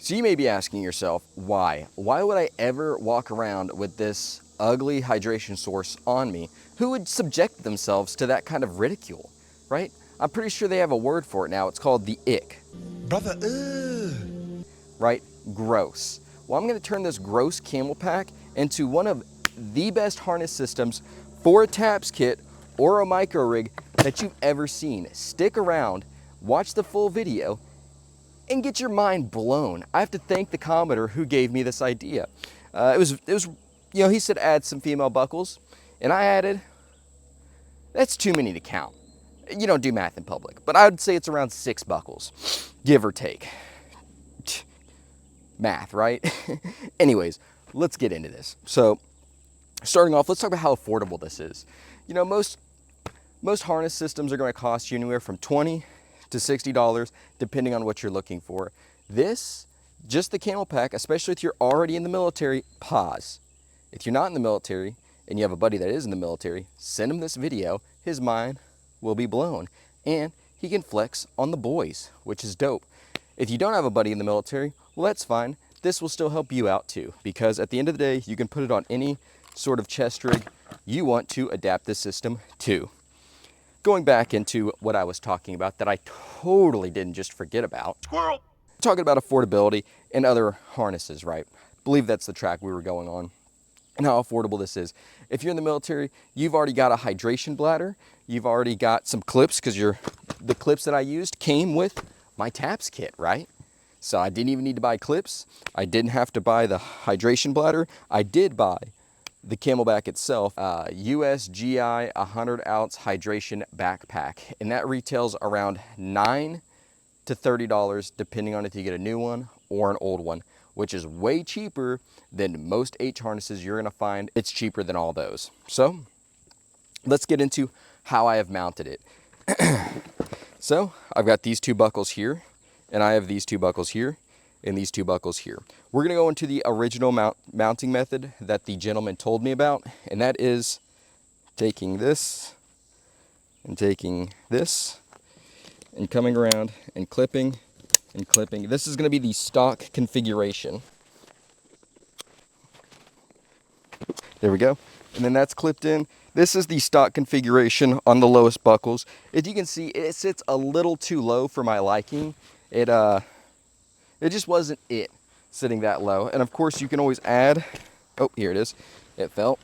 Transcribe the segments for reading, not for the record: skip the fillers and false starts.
So you may be asking yourself, why? Why would I ever walk around with this ugly hydration source on me? Who would subject themselves to that kind of ridicule, right? I'm pretty sure they have a word for it now. It's called the ick. Brother, ugh. Right? Gross. Well, I'm going to turn this gross camelback into one of the best harness systems for a TAPS kit or a micro rig that you've ever seen. Stick around, watch the full video, and get your mind blown. I have to thank the commenter who gave me this idea. It was, you know, he said add some female buckles, and I added, that's too many to count. You don't do math in public, but I would say it's around 6 buckles, give or take. Math, right? Anyways, let's get into this. So, starting off, let's talk about how affordable this is. You know, most harness systems are going to cost you anywhere from $20 to $60, depending on what you're looking for. This, just the camelback, especially if you're already in the military, pause. If you're not in the military and you have a buddy that is in the military, send him this video. His mind will be blown, and he can flex on the boys, which is dope. If you don't have a buddy in the military, well, that's fine. This will still help you out too, because at the end of the day, you can put it on any sort of chest rig you want to adapt this system to. Going back into what I was talking about that I totally didn't just forget about. Squirrel. Talking about affordability and other harnesses, right? I believe that's the track we were going on and how affordable this is. If you're in the military, you've already got a hydration bladder. You've already got some clips, because the clips that I used came with my TAPS kit, right? So I didn't even need to buy clips. I didn't have to buy the hydration bladder. I did buy the camelback itself, USGI 100-ounce hydration backpack, and that retails around $9 to $30, depending on if you get a new one or an old one, which is way cheaper than most H harnesses you're gonna find. It's cheaper than all those. So let's get into how I have mounted it. So I've got these 2 buckles here, and I have these 2 buckles here, and these 2 buckles here. We're gonna go into the original mounting method that the gentleman told me about, and that is taking this and taking this and coming around and clipping and clipping. This is gonna be the stock configuration. There we go. And then that's clipped in. This is the stock configuration on the lowest buckles. As you can see, it sits a little too low for my liking. It just wasn't it sitting that low. And of course you can always add, oh, here it is. It fell.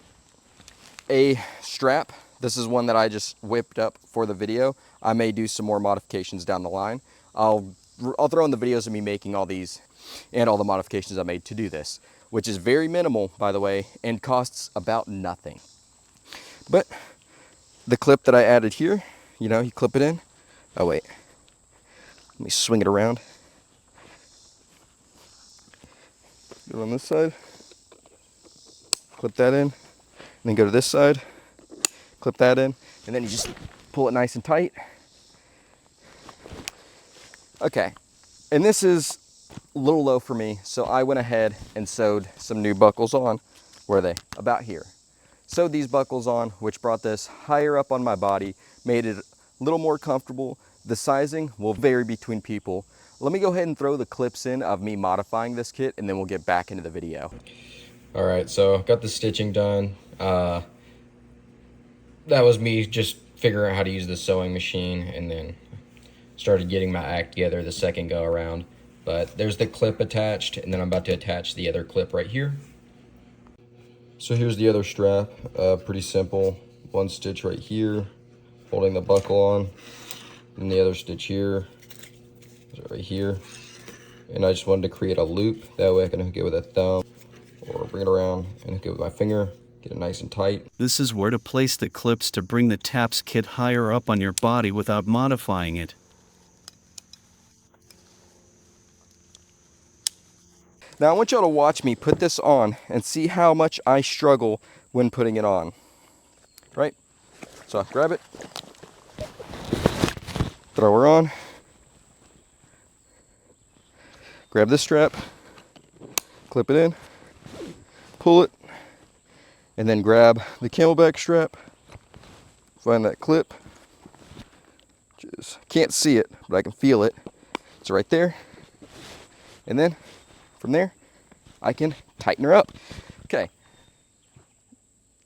A strap. This is one that I just whipped up for the video. I may do some more modifications down the line. I'll throw in the videos of me making all these and all the modifications I made to do this, which is very minimal, by the way, and costs about nothing. But the clip that I added here, you know, you clip it in. Oh wait, let me swing it around. Go on this side, clip that in, and then go to this side, clip that in, and then you just pull it nice and tight. Okay, and this is a little low for me, so I went ahead and sewed some new buckles on. Where are they? About here. Sewed these buckles on, which brought this higher up on my body, made it a little more comfortable. The sizing will vary between people. Let me go ahead and throw the clips in of me modifying this kit, and then we'll get back into the video. All right, so got the stitching done. That was me just figuring out how to use the sewing machine, and then started getting my act together the second go around. But there's the clip attached, and then I'm about to attach the other clip right here. So here's the other strap, pretty simple. 1 stitch right here, holding the buckle on, and the other stitch here, right here. And I just wanted to create a loop, that way I can hook it with a thumb, or bring it around and hook it with my finger, get it nice and tight. This is where to place the clips to bring the TAPS kit higher up on your body without modifying it. Now I want y'all to watch me put this on and see how much I struggle when putting it on, right? So I grab it, throw her on, grab this strap, clip it in, pull it, and then grab the camelback strap, find that clip, can't see it, but I can feel it. It's right there, and then from there, I can tighten her up. Okay.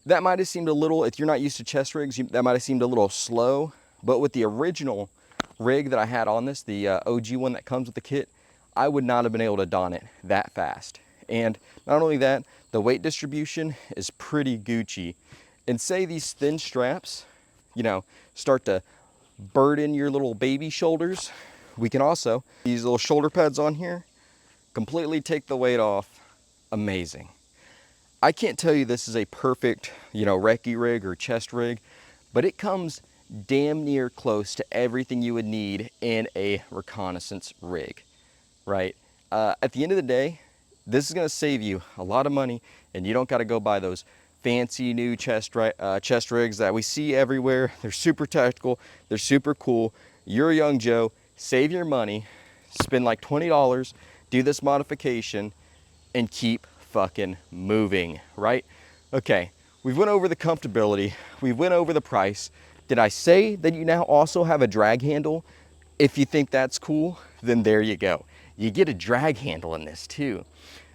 That might have seemed a little, if you're not used to chest rigs, that might have seemed a little slow, but with the original rig that I had on this, the OG one that comes with the kit, I would not have been able to don it that fast. And not only that, the weight distribution is pretty Gucci. And say these thin straps, you know, start to burden your little baby shoulders, we can also, these little shoulder pads on here, completely take the weight off. Amazing. I can't tell you this is a perfect, you know, recce rig or chest rig, but it comes damn near close to everything you would need in a reconnaissance rig, right? At the end of the day, this is gonna save you a lot of money, and you don't gotta go buy those fancy new chest rigs that we see everywhere. They're super tactical, they're super cool. You're a young Joe, save your money, spend like $20, do this modification, and keep fucking moving, right? Okay, we've went over the comfortability, we went over the price. Did I say that you now also have a drag handle? If you think that's cool, then there you go. You get a drag handle in this too.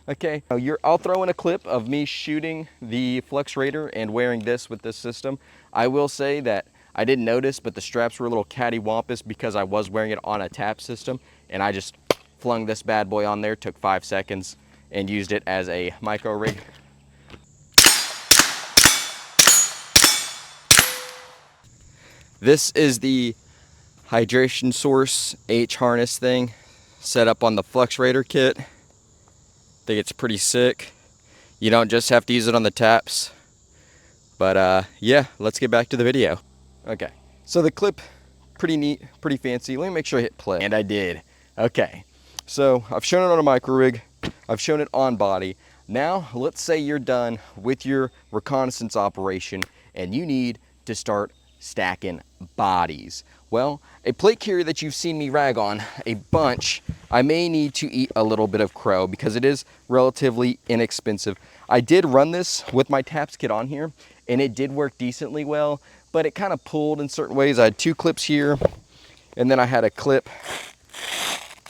Okay, I'll throw in a clip of me shooting the Flex Raider and wearing this with this system. I will say that I didn't notice, but the straps were a little cattywampus because I was wearing it on a tap system, and I just flung this bad boy on there, took 5 seconds, and used it as a micro rig. This is the hydration source H harness thing set up on the Flex Raider kit. I think it's pretty sick. You don't just have to use it on the taps. But yeah, let's get back to the video. Okay, so the clip, pretty neat, pretty fancy. Let me make sure I hit play. And I did. Okay, so I've shown it on a micro rig. I've shown it on body. Now, let's say you're done with your reconnaissance operation and you need to start stacking bodies. Well, a plate carrier that you've seen me rag on a bunch, I may need to eat a little bit of crow because it is relatively inexpensive. I did run this with my TAPS kit on here and it did work decently well, but it kind of pulled in certain ways. I had 2 clips here and then I had a clip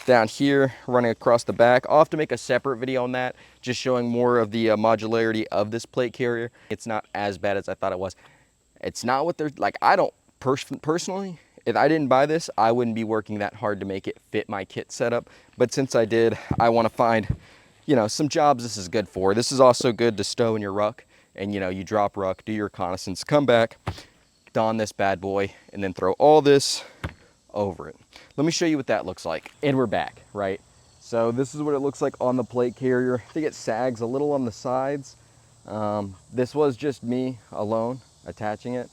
down here running across the back. I'll have to make a separate video on that, just showing more of the modularity of this plate carrier. It's not as bad as I thought it was. It's not what they're like. I don't personally, if I didn't buy this, I wouldn't be working that hard to make it fit my kit setup. But since I did, I want to find, you know, some jobs this is good for. This is also good to stow in your ruck, and you know, you drop ruck, do your reconnaissance, come back, don this bad boy, and then throw all this over it. Let me show you what that looks like. And we're back, right? So this is what it looks like on the plate carrier. I think it sags a little on the sides. This was just me alone attaching it.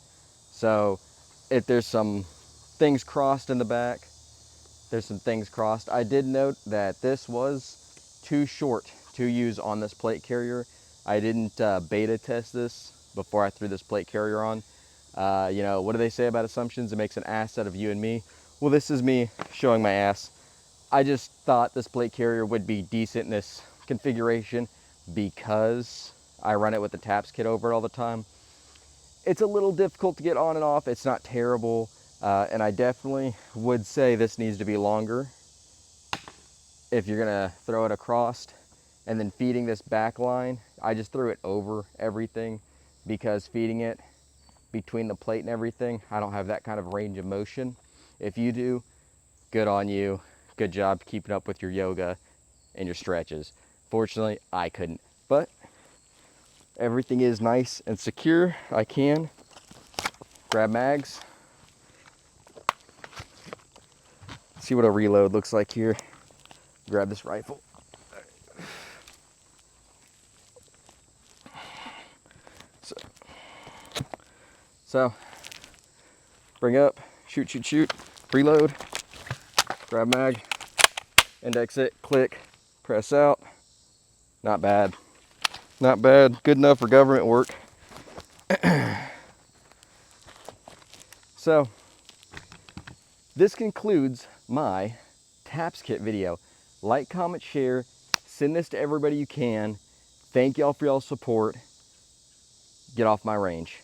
So if there's some things crossed in the back, there's some things crossed. I did note that this was too short to use on this plate carrier. I didn't beta test this before I threw this plate carrier on. You know, what do they say about assumptions? It makes an ass out of you and me. Well, this is me showing my ass. I just thought this plate carrier would be decent in this configuration because I run it with the TAPS kit over it all the time. It's a little difficult to get on and off. It's not terrible. And I definitely would say this needs to be longer if you're gonna throw it across. And then feeding this back line, I just threw it over everything because feeding it between the plate and everything, I don't have that kind of range of motion. If you do, good on you. Good job keeping up with your yoga and your stretches. Fortunately, I couldn't, but everything is nice and secure. I can grab mags. See what a reload looks like here. Grab this rifle. So bring up, shoot, shoot, shoot, reload, grab mag, index it, click, press out. Not bad. Not bad. Good enough for government work. So this concludes my TAPS kit video. Like, comment, share, send this to everybody you can. Thank y'all for y'all's support. Get off my range.